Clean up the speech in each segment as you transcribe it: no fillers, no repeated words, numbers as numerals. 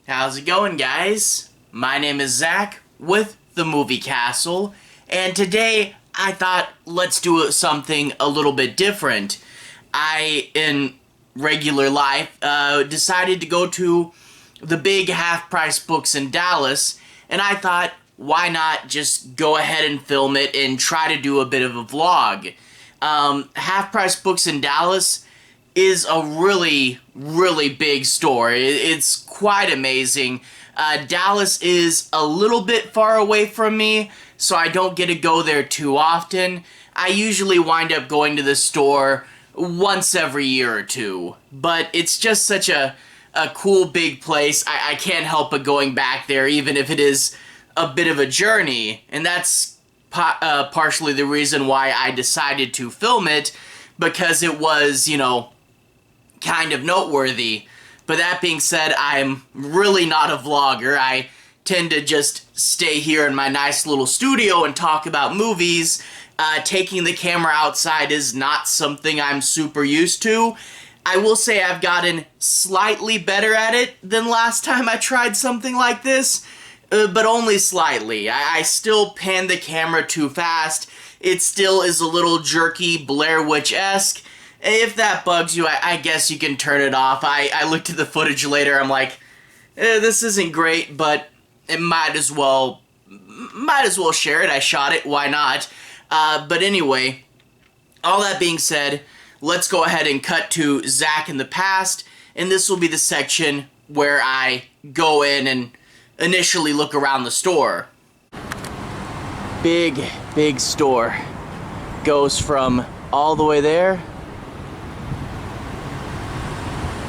How's it going, guys? My name is Zach with the Movie Castle, and today I thought let's do something a little bit different. In regular life, decided to go to the big half-price books in Dallas, and I thought, why not just go ahead and film it and try to do a bit of a vlog? Half-price books in Dallas is a really big store. It's quite amazing. Dallas is a little bit far away from me, so I don't get to go there too often. I usually wind up going to the store once every year or two, but it's just such a cool big place. I can't help but going back there, even if it is a bit of a journey, and that's partially the reason why I decided to film it, because it was, kind of noteworthy. But that being said, I'm really not a vlogger. I tend to just stay here in my nice little studio and talk about movies. Taking the camera outside is not something I'm super used to. I will say I've gotten slightly better at it than last time I tried something like this, but only slightly. I still pan the camera too fast. It still is a little jerky, Blair Witch-esque. If that bugs you, I guess you can turn it off. I looked at the footage later, I'm like, this isn't great, but it might as well share it. I shot it, why not? But anyway, all that being said, let's go ahead and cut to Zach in the past, and this will be the section where I go in and initially look around the store. Big store. Goes from all the way there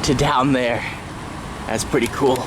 to down there. That's pretty cool.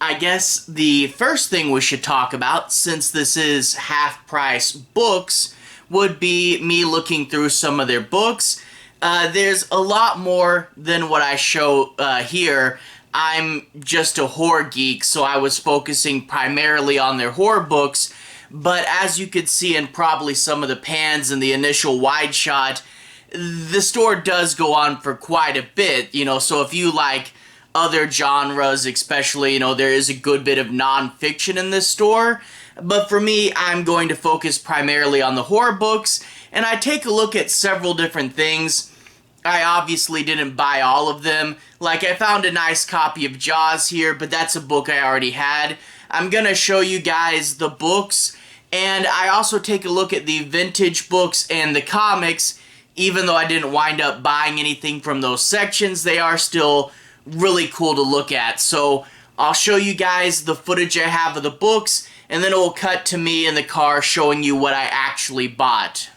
I guess the first thing we should talk about, since this is half-price books, would be me looking through some of their books. There's a lot more than what I show here. I'm just a horror geek, so I was focusing primarily on their horror books, but as you could see in probably some of the pans in the initial wide shot, the store does go on for quite a bit, so if you like other genres, especially, there is a good bit of non-fiction in this store. But for me, I'm going to focus primarily on the horror books, and I take a look at several different things. I obviously didn't buy all of them. Like, I found a nice copy of Jaws here, but that's a book I already had. I'm gonna show you guys the books, and I also take a look at the vintage books and the comics. Even though I didn't wind up buying anything from those sections, they are still really cool to look at. So I'll show you guys the footage I have of the books, and then it will cut to me in the car showing you what I actually bought.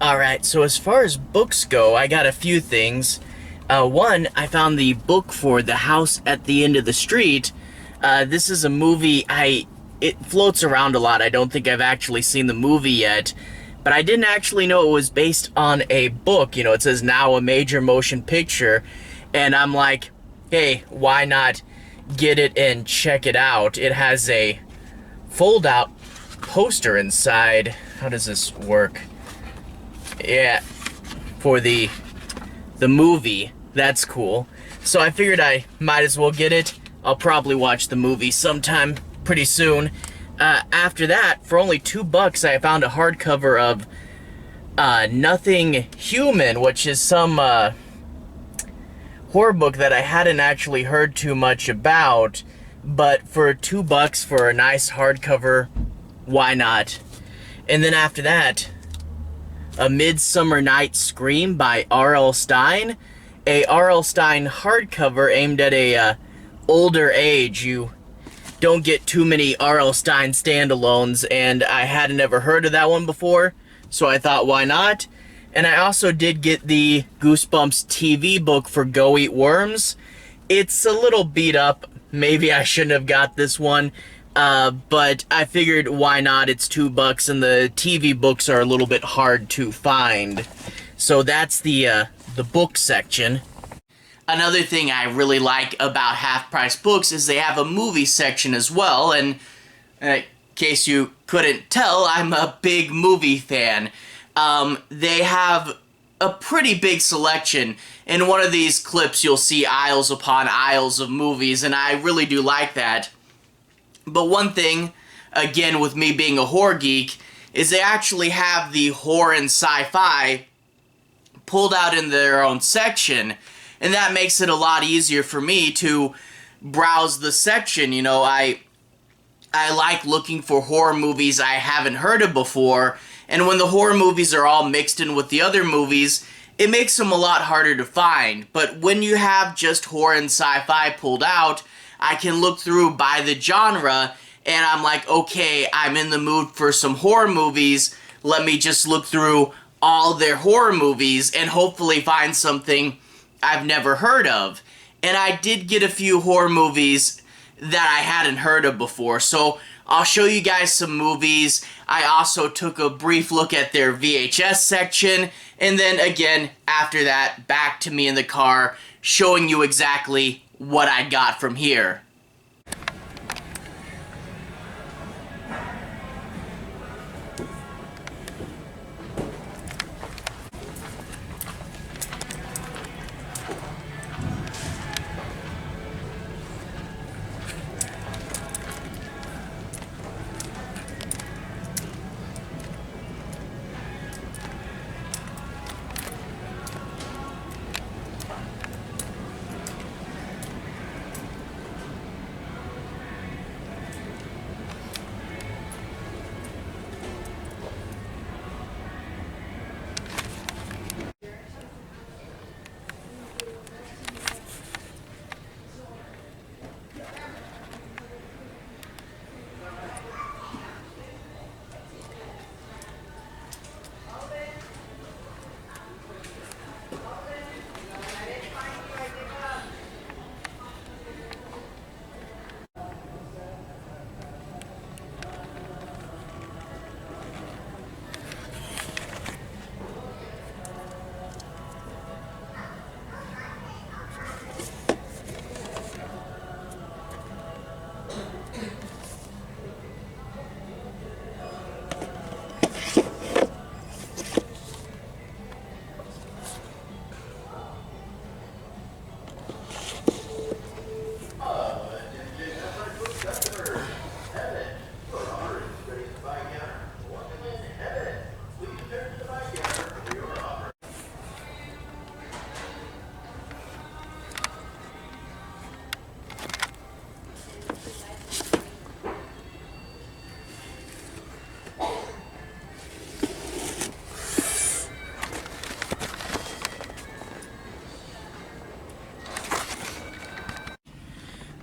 Alright, so as far as books go, I got a few things. One, I found the book for The House at the End of the Street. This is a movie, it floats around a lot. I don't think I've actually seen the movie yet. But I didn't actually know it was based on a book. You know, it says now a major motion picture. And I'm like, hey, why not get it and check it out? It has a fold-out poster inside. How does this work? Yeah, for the movie. That's cool. So I figured I might as well get it. I'll probably watch the movie sometime pretty soon. After that, for only $2, I found a hardcover of Nothing Human, which is some horror book that I hadn't actually heard too much about. But for $2 for a nice hardcover, why not? And then after that, A Midsummer Night's Scream by R.L. Stine. A R.L. Stine hardcover aimed at a older age. You don't get too many R.L. Stine standalones, and I hadn't ever heard of that one before, so I thought, why not? And I also did get the Goosebumps TV book for Go Eat Worms. It's a little beat up. Maybe I shouldn't have got this one, but I figured, why not? It's $2, and the TV books are a little bit hard to find. So that's the book section. Another thing I really like about Half Price Books is they have a movie section as well, and in case you couldn't tell, I'm a big movie fan. They have a pretty big selection. In one of these clips, you'll see aisles upon aisles of movies, and I really do like that. But one thing, again, with me being a horror geek, is they actually have the horror and sci-fi pulled out in their own section, and that makes it a lot easier for me to browse the section. You know, I like looking for horror movies I haven't heard of before, and when the horror movies are all mixed in with the other movies, it makes them a lot harder to find. But when you have just horror and sci-fi pulled out, I can look through by the genre, and I'm like, okay, I'm in the mood for some horror movies. Let me just look through all their horror movies and hopefully find something I've never heard of. And I did get a few horror movies that I hadn't heard of before, so I'll show you guys some movies. I also took a brief look at their VHS section, and then again, after that, back to me in the car, showing you exactly what I got from here.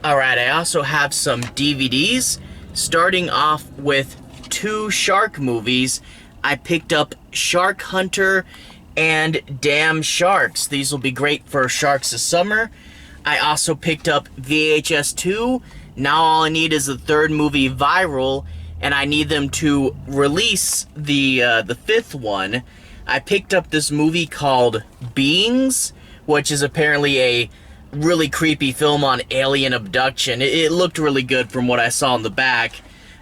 Alright, I also have some DVDs, starting off with two shark movies. I picked up Shark Hunter and Damn Sharks. These will be great for Sharks this summer. I also picked up VHS 2. Now all I need is the third movie, Viral, and I need them to release the fifth one. I picked up this movie called Beings, which is apparently a really creepy film on alien abduction. It looked really good from what I saw in the back.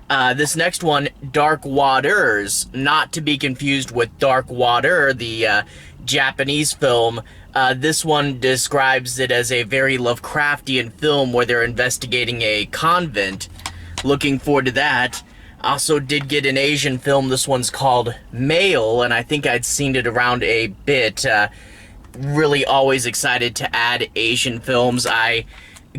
This next one, Dark Waters, not to be confused with Dark Water, the Japanese film. This one describes it as a very Lovecraftian film where they're investigating a convent. Looking forward to that. Also did get an Asian film. This one's called Male, and I think I'd seen it around a bit. Really always excited to add Asian films. I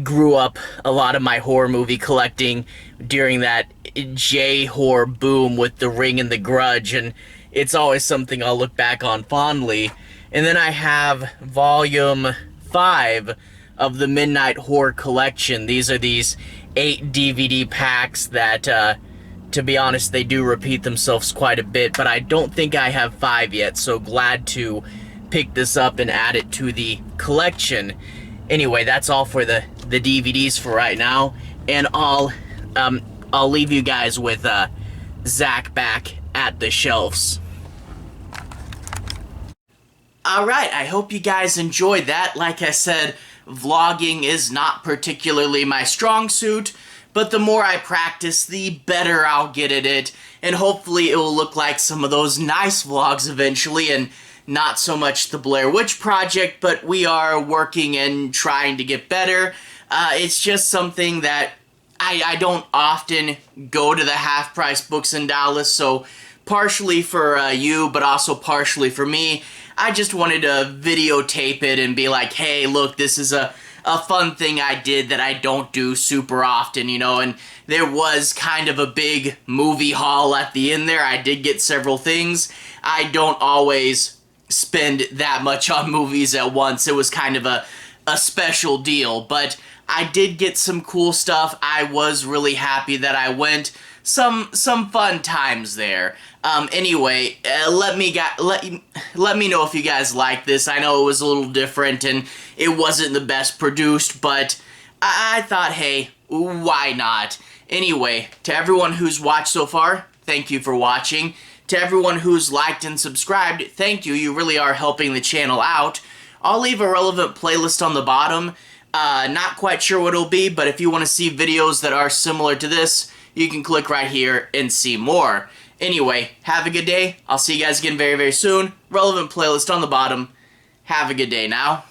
grew up a lot of my horror movie collecting during that J-horror boom with The Ring and The Grudge, and it's always something I'll look back on fondly. And then I have Volume 5 of the Midnight Horror Collection. These are these 8 DVD packs that, to be honest, they do repeat themselves quite a bit, but I don't think I have 5 yet, so glad to pick this up and add it to the collection. Anyway, that's all for the DVDs for right now, and I'll leave you guys with Zach back at the shelves. Alright, I hope you guys enjoyed that. Like I said, vlogging is not particularly my strong suit, but the more I practice, the better I'll get at it, and hopefully it will look like some of those nice vlogs eventually, and not so much the Blair Witch Project, but we are working and trying to get better. It's just something that I don't often go to the half-price books in Dallas, so partially for you, but also partially for me, I just wanted to videotape it and be like, hey, look, this is a fun thing I did that I don't do super often, you know, and there was kind of a big movie haul at the end there. I did get several things. I don't always spend that much on movies at once. It was kind of a special deal, but I did get some cool stuff. I was really happy that I went. Some fun times there. Anyway, let me know if you guys like this. I know it was a little different and it wasn't the best produced, but I thought, hey, why not? Anyway, to everyone who's watched so far, thank you for watching. To everyone who's liked and subscribed, thank you. You really are helping the channel out. I'll leave a relevant playlist on the bottom. Not quite sure what it'll be, but if you want to see videos that are similar to this, you can click right here and see more. Anyway, have a good day. I'll see you guys again very, very soon. Relevant playlist on the bottom. Have a good day now.